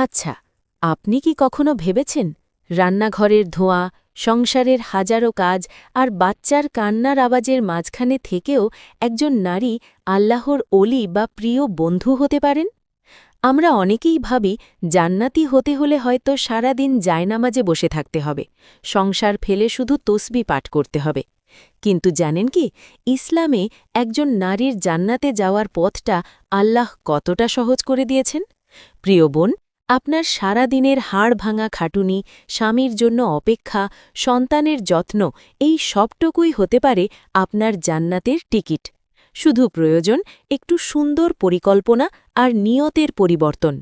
আচ্ছা, আপনি কি কখনো ভেবেছেন রান্নাঘরের ধোঁয়া, সংসারের হাজারো কাজ আর বাচ্চার কান্নার আওয়াজের মাঝখানে থেকেও একজন নারী আল্লাহর অলি বা প্রিয় বন্ধু হতে পারেন? আমরা অনেকেই ভাবি জান্নাতি হতে হলে হয়তো সারাদিন জায়নামাজে বসে থাকতে হবে, সংসার ফেলে শুধু তসবি পাঠ করতে হবে। কিন্তু জানেন কি, ইসলামে একজন নারীর জান্নাতে যাওয়ার পথটা আল্লাহ কতটা সহজ করে দিয়েছেন। প্রিয় বোন, আপনার সারা দিনের হাড় ভাঙা খাটুনি, স্বামীর জন্য অপেক্ষা, সন্তানের যত্ন, এই সবটুকুই হতে পারে আপনার জান্নাতের টিকিট। শুধু প্রয়োজন একটু সুন্দর পরিকল্পনা আর নিয়তের পরিবর্তন।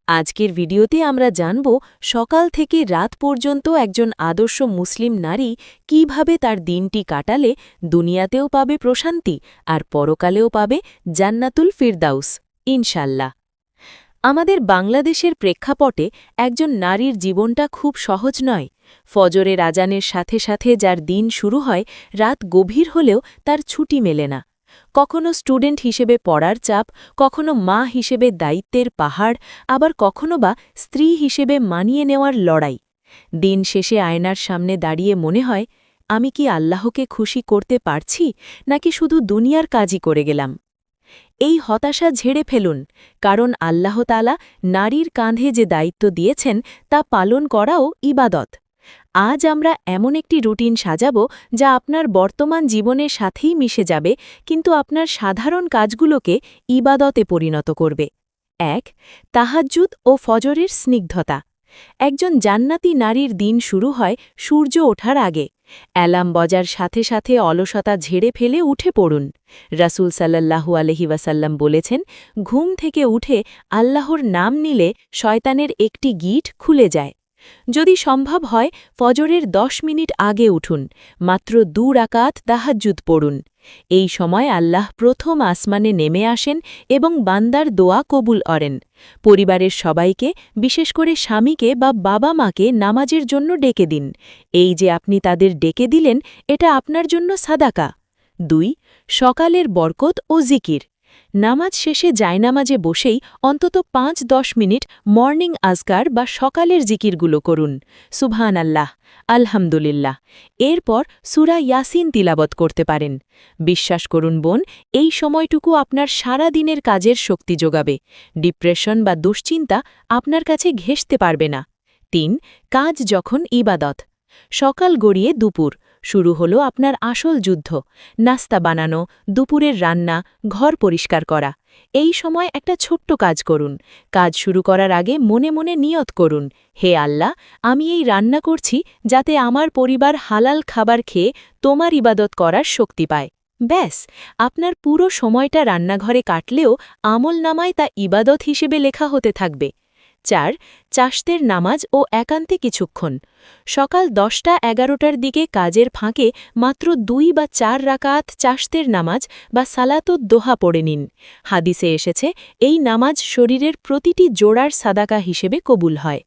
আজকের ভিডিওতে আমরা জানব সকাল থেকে রাত পর্যন্ত একজন আদর্শ মুসলিম নারী কিভাবে তার দিনটি কাটালে দুনিয়াতেও পাবে প্রশান্তি আর পরকালেও পাবে জান্নাতুল ফিরদাউস, ইনশাল্লাহ। আমাদের বাংলাদেশের প্রেক্ষাপটে একজন নারীর জীবনটা খুব সহজ নয়। ফজরের আজানের সাথে সাথে যার দিন শুরু হয়, রাত গভীর হলেও তার ছুটি মেলে না। কখনো স্টুডেন্ট হিসেবে পড়ার চাপ, কখনো মা হিসেবে দায়িত্বের পাহাড়, আবার কখনো বা স্ত্রী হিসেবে মানিয়ে নেওয়ার লড়াই। দিন শেষে আয়নার সামনে দাঁড়িয়ে মনে হয়, আমি কি আল্লাহকে খুশি করতে পারছি, নাকি শুধু দুনিয়ার কাজই করে গেলাম? এই হতাশা ঝেড়ে ফেলুন, কারণ আল্লাহ তাআলা নারীর কাঁধে যে দায়িত্ব দিয়েছেন তা পালন করাও ইবাদত। আজ আমরা এমন একটি রুটিন সাজাব যা আপনার বর্তমান জীবনের সাথেই মিশে যাবে, কিন্তু আপনার সাধারণ কাজগুলোকে ইবাদতে পরিণত করবে। ১. তাহাজ্জুদ ও ফজরের স্নিগ্ধতা। একজন জান্নাতি নারীর দিন শুরু হয় সূর্য ওঠার আগে। অ্যালার্ম বাজার সাথে সাথে অলসতা ঝেড়ে ফেলে উঠে পড়ুন। রাসূল সাল্লাল্লাহু আলাইহি ওয়াসাল্লাম বলেছেন, ঘুম থেকে উঠে আল্লাহর নাম নিলে শয়তানের একটি গিট খুলে যায়। যদি সম্ভব হয় ফজরের ১০ মিনিট আগে উঠুন, মাত্র ২ রাকাত তাহাজ্জুদ পড়ুন। এই সময় আল্লাহ প্রথম আসমানে নেমে আসেন এবং বান্দার দোয়া কবুল করেন। পরিবারের সবাইকে, বিশেষ করে স্বামীকে বা বাবা মাকে নামাজের জন্য ডেকে দিন। এই যে আপনি তাদের ডেকে দিলেন, এটা আপনার জন্য সাদাকা। ২. সকালের বরকত ও জিকির। নামাজ শেষে জায়নামাজে বসেই অন্তত ৫-১০ মিনিট মর্নিং আজকার বা সকালের জিকিরগুলো করুন। সুবহানাল্লাহ, আলহামদুলিল্লাহ। এরপর সূরা ইয়াসিন তিলাবত করতে পারেন। বিশ্বাস করুন বোন, এই সময়টুকু আপনার সারা দিনের কাজের শক্তি যোগাবে। ডিপ্রেশন বা দুশ্চিন্তা আপনার কাছে ঘেঁষতে পারবে না। ৩. কাজ যখন ইবাদত। সকাল গড়িয়ে দুপুর, শুরু হলো আপনার আসল যুদ্ধ। নাস্তা বানানো, দুপুরের রান্না, ঘর পরিষ্কার করা। এই সময় একটা ছোট্ট কাজ করুন। কাজ শুরু করার আগে মনে মনে নিয়ত করুন, হে আল্লাহ, আমি এই রান্না করছি যাতে আমার পরিবার হালাল খাবার খেয়ে তোমার ইবাদত করার শক্তি পায়। ব্যাস, আপনার পুরো সময়টা রান্নাঘরে কাটলেও আমলনামায় তা ইবাদত হিসেবে লেখা হতে থাকবে। ৪. চাশতের নামাজ ও একান্তে কিছুক্ষণ। সকাল ১০টা-১১টার দিকে কাজের ফাঁকে মাত্র ২ বা ৪ রাকাত চাশতের নামাজ বা সালাতুদ দোহা পড়ে নিন। হাদিসে এসেছে, এই নামাজ শরীরের প্রতিটি জোড়ার সাদাকা হিসেবে কবুল হয়।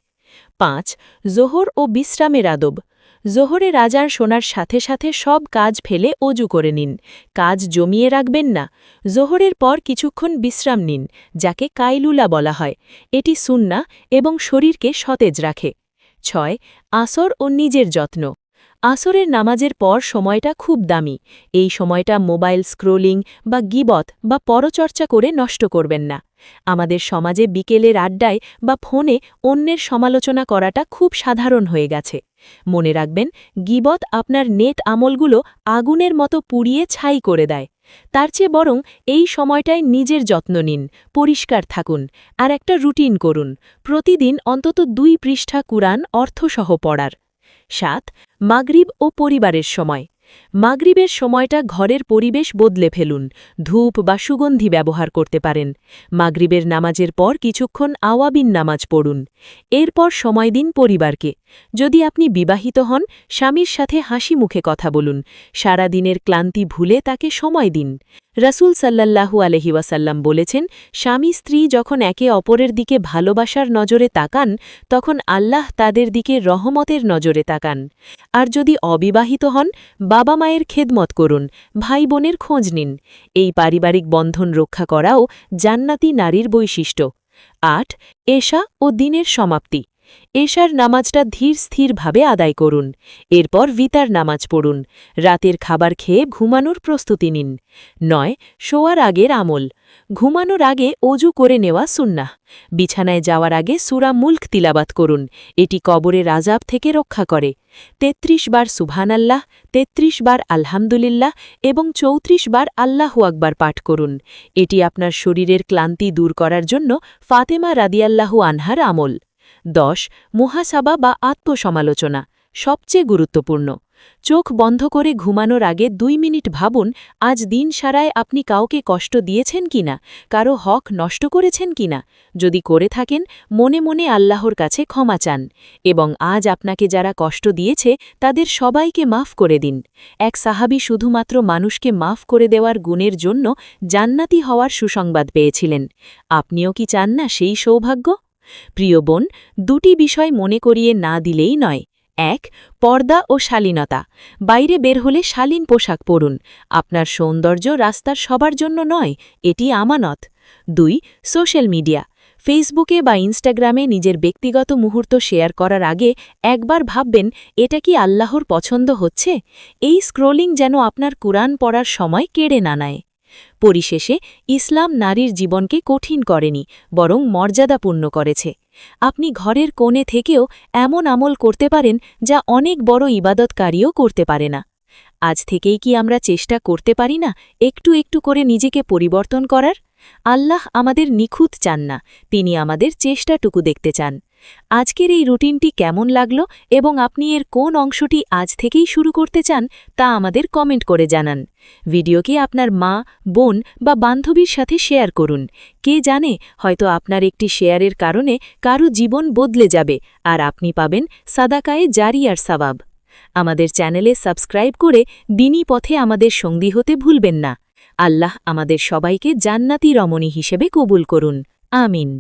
৫. জোহর ও বিশ্রামের আদব। জোহরের আজান শোনার সাথে সাথে সব কাজ ফেলে অজু করে নিন। কাজ জমিয়ে রাখবেন না। জোহরের পর কিছুক্ষণ বিশ্রাম নিন, যাকে কাইলুলা বলা হয়। এটি সুন্নাহ এবং শরীরকে সতেজ রাখে। ৬. আসর ও নিজের যত্ন। আসরের নামাজের পর সময়টা খুব দামি। এই সময়টা মোবাইল স্ক্রোলিং বা গিবত বা পরচর্চা করে নষ্ট করবেন না। আমাদের সমাজে বিকেলের আড্ডায় বা ফোনে অন্যের সমালোচনা করাটা খুব সাধারণ হয়ে গেছে। মনে রাখবেন, গিবত আপনার নেট আমলগুলো আগুনের মতো পুড়িয়ে ছাই করে দেয়। তার চেয়ে বরং এই সময়টায় নিজের যত্ন নিন, পরিষ্কার থাকুন, আর একটা রুটিন করুন। প্রতিদিন অন্তত ২ পৃষ্ঠা কুরআন অর্থসহ পড়ার। ৭. মাগরিব ও পরিবারের সময়। মাগরিবের সময়টা ঘরের পরিবেশ বদলে ফেলুন। ধূপ বা সুগন্ধি ব্যবহার করতে পারেন। মাগরিবের নামাজের পর কিছুক্ষণ আওয়াবিন নামাজ পড়ুন। এরপর সময় দিন পরিবারকে। যদি আপনি বিবাহিত হন, স্বামীর সাথে হাসি মুখে কথা বলুন। সারা দিনের ক্লান্তি ভুলে তাকে সময় দিন। রাসূল সাল্লাল্লাহু আলাইহি ওয়াসাল্লাম বলেছেন, স্বামী স্ত্রী যখন একে অপরের দিকে ভালোবাসার নজরে তাকান, তখন আল্লাহ তাদের দিকে রহমতের নজরে তাকান। আর যদি অবিবাহিত হন, বাবা মায়ের খেদমত করুন, ভাই বোনের খোঁজ নিন। এই পারিবারিক বন্ধন রক্ষা করাও জান্নাতি নারীর বৈশিষ্ট্য। 8 এশা ও দিনের সমাপ্তি। এশার নামাজটা ধীর স্থিরভাবে আদায় করুন। এরপর ভিতার নামাজ পড়ুন। রাতের খাবার খেয়ে ঘুমানোর প্রস্তুতি নিন। 9 শোয়ার আগের আমল। ঘুমানোর আগে অজু করে নেওয়া সুন্নাহ। বিছানায় যাওয়ার আগে সূরা মুলক তিলাবাত করুন। এটি কবরের আযাব থেকে রক্ষা করে। 33 বার সুবহানাল্লাহ, 33 বার আলহামদুলিল্লাহ এবং 34 বার আল্লাহু আকবার পাঠ করুন। এটি আপনার শরীরের ক্লান্তি দূর করার জন্য ফাতেমা রাদিয়াল্লাহু আনহার আমল। 10 মুহাসাবা বা আত্মসমালোচনা, সবচেয়ে গুরুত্বপূর্ণ। চোখ বন্ধ করে ঘুমানোর আগে 2 মিনিট ভাবুন, আজ দিন সারায় আপনি কাউকে কষ্ট দিয়েছেন কিনা, কারো হক নষ্ট করেছেন কিনা। যদি করে থাকেন, মনে মনে আল্লাহর কাছে ক্ষমা চান এবং আজ আপনাকে যারা কষ্ট দিয়েছে তাদের সবাইকে মাফ করে দিন। এক সাহাবী শুধুমাত্র মানুষকে মাফ করে দেওয়ার গুণের জন্য জান্নাতি হওয়ার সুসংবাদ পেয়েছিলেন। আপনিও কি চান না সেই সৌভাগ্য? প্রিয় বোন, 2টি বিষয় মনে করিয়ে না দিলেই নয়। 1 পর্দা ও শালীনতা। বাইরে বের হলে শালীন পোশাক পরুন। আপনার সৌন্দর্য রাস্তার সবার জন্য নয়, এটি আমানত। 2 সোশ্যাল মিডিয়া। ফেসবুকে বা ইনস্টাগ্রামে নিজের ব্যক্তিগত মুহূর্ত শেয়ার করার আগে একবার ভাববেন, এটা কি আল্লাহর পছন্দ হচ্ছে? এই স্ক্রোলিং যেন আপনার কুরআন পড়ার সময় কেড়ে না নেয়। পরিশেষে ইসলাম নারীর জীবনকে কঠিন করেনি, বরং মর্যাদাপূর্ণ করেছে। আপনি ঘরের কোণে থেকেও এমন আমল করতে পারেন যা অনেক বড় ইবাদতকারীও করতে পারে না। আজ থেকেই কি আমরা চেষ্টা করতে পারি না একটু একটু করে নিজেকে পরিবর্তন করার? আল্লাহ আমাদের নিখুঁত চান না, তিনি আমাদের চেষ্টাটুকু দেখতে চান। আজকের এই রুটিনটি কেমন লাগলো এবং আপনি এর কোন অংশটি আজ থেকেই শুরু করতে চান তা আমাদের কমেন্ট করে জানান। ভিডিওকে আপনার মা, বোন বা বান্ধবীর সাথে শেয়ার করুন। কে জানে, হয়তো আপনার একটি শেয়ারের কারণে কারো জীবন বদলে যাবে আর আপনি পাবেন সাদাকায়ে জারিয়ার সওয়াব। আমাদের চ্যানেলে সাবস্ক্রাইব করে দিনী পথে আমাদের সঙ্গী হতে ভুলবেন না। আল্লাহ আমাদের সবাইকে জান্নাতি রমণী হিসেবে কবুল করুন। আমিন।